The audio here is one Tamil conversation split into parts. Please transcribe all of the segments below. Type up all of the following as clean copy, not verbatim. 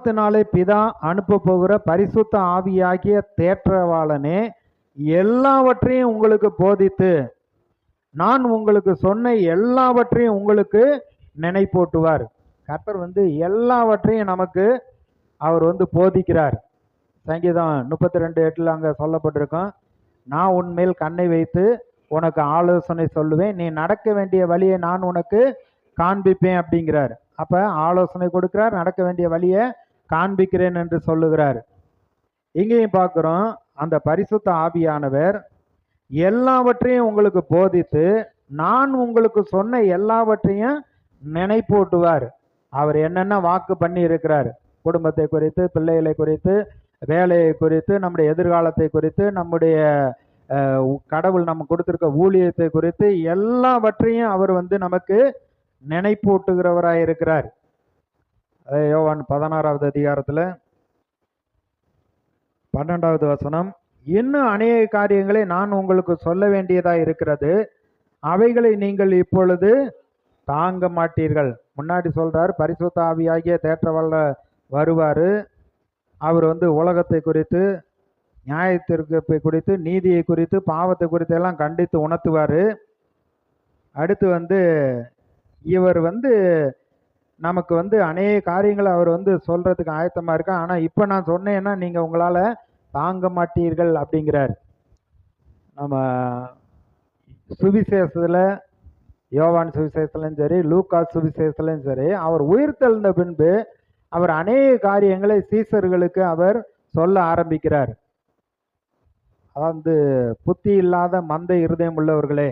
நாமத்தினாலே பிதா அனுப்ப போகிற பரிசுத்த ஆவியாகிய தேற்றவாளனே எல்லாவற்றையும் உங்களுக்கு போதித்து நான் உங்களுக்கு சொன்ன எல்லாவற்றையும் உங்களுக்கு நினைப்பூட்டுவார். கர்த்தர் எல்லாவற்றையும் நமக்கு அவர் போதிக்கிறார். சங்கீதம் 32:8 அங்க சொல்லப்பட்டிருக்கும், நான் உன்மேல் கண்ணை வைத்து உனக்கு ஆலோசனை சொல்லுவேன், நீ நடக்க வேண்டிய வழியை நான் உனக்கு காண்பிப்பேன் அப்படிங்கிறார். அப்ப ஆலோசனை கொடுக்கிறார், நடக்க வேண்டிய வழியை காண்பிக்கிறேன் என்று சொல்லுகிறார். இங்கேயும் பார்க்கிறோம், அந்த பரிசுத்த ஆவியானவர் எல்லாவற்றையும் உங்களுக்கு போதித்து நான் உங்களுக்கு சொன்ன எல்லாவற்றையும் நினைப்பூட்டுவார். அவர் என்னென்ன வாக்கு பண்ணி இருக்கிறார், குடும்பத்தை குறித்து, பிள்ளைகளை குறித்து, வேலையை குறித்து, நம்முடைய எதிர்காலத்தை குறித்து, நம்முடைய கடவுள் நம்ம கொடுத்திருக்க ஊழியத்தை குறித்து எல்லாவற்றையும் அவர் நமக்கு நினைப்பூட்டுகிறவராய் இருக்கிறார். யோவான் 16வது அதிகாரத்துல 12வது வசனம், இன்னும் அநேக காரியங்களை நான் உங்களுக்கு சொல்ல வேண்டியதா இருக்கிறது, அவைகளை நீங்கள் இப்பொழுது தாங்க மாட்டீர்கள். முன்னாடி சொல்றார், பரிசுத்த ஆவியாகிய தேற்றவாளர் வருவாரு. அவர் உலகத்தை குறித்து, நியாயத்திற்கு குறித்து, நீதியை குறித்து, பாவத்தை குறித்து எல்லாம் கண்டித்து உணர்த்துவாரு. அடுத்து இவர் நமக்கு அநேக காரியங்களை அவர் சொல்றதுக்கு ஆயத்தமா இருக்கா. ஆனா இப்ப நான் சொன்னேன்னா நீங்க உங்களால தாங்க மாட்டீர்கள் அப்படிங்கிறார். நம்ம சுவிசேஷத்துல, யோவான் சுவிசேஷத்துலையும் சரி, லூக்கா சுவிசேஷத்துலையும் சரி, அவர் உயிர் தெழுந்த பின்பு அவர் அநேக காரியங்களை சீசர்களுக்கு அவர் சொல்ல ஆரம்பிக்கிறார். புத்தி இல்லாத மந்த இருதயம் உள்ளவர்களே,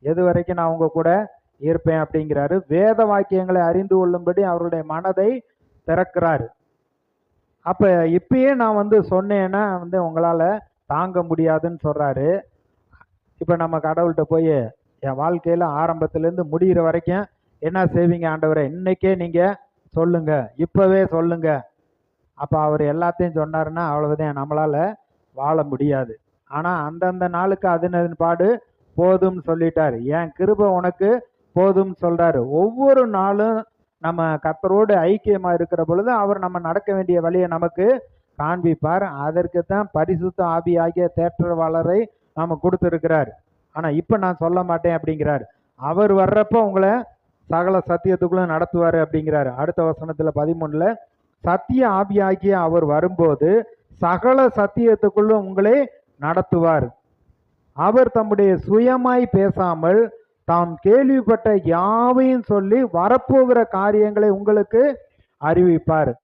எது வரைக்கும் நான் உங்க கூட இருப்பேன் அப்படிங்கிறாரு. வேத வாக்கியங்களை அறிந்து கொள்ளும்படி அவருடைய மனதை திறக்கிறாரு. அப்ப இப்பயே நான் சொன்னேன்னா உங்களால தாங்க முடியாதுன்னு சொல்றாரு. இப்ப நம்ம கடவுள்கிட்ட போய் என் வாழ்க்கையில ஆரம்பத்திலேருந்து முடிகிற வரைக்கும் என்ன செய்வீங்க ஆண்டவரே, இன்னைக்கே நீங்க சொல்லுங்க, இப்பவே சொல்லுங்க. அப்ப அவர் எல்லாத்தையும் சொன்னாருன்னா அவ்வளவுதான், நம்மளால வாழ முடியாது. ஆனா அந்தந்த நாளுக்கு அதன் பாடு போதும்னு சொல்லிட்டாரு. என் கிருபை உனக்கு போதும்னு சொல்றாரு. ஒவ்வொரு நாளும் நம்ம கர்த்தரோடு ஐக்கியமா இருக்கிற பொழுது அவர் நம்ம நடக்க வேண்டிய வழியை நமக்கு காண்பிப்பார். அதற்குத்தான் பரிசுத்த ஆவியாகிய தேற்றவாளரை நாம கொடுத்திருக்கிறார். ஆனா இப்ப நான் சொல்ல மாட்டேன் அப்படிங்கிறார். அவர் வர்றப்ப உங்களை சகல சத்தியத்துக்குள்ள நடத்துவாரு அப்படிங்கிறாரு. அடுத்த வசனத்துல 13ல, சத்திய ஆவியாகிய அவர் வரும்போது சகல சத்தியத்துக்குள்ள உங்களை நடத்துவார். அவர் தம்முடைய சுயமாய் பேசாமல் தாம் கேள்விப்பட்ட யாவையும் சொல்லி வரப்போகிற காரியங்களை உங்களுக்கு அறிவிப்பார்.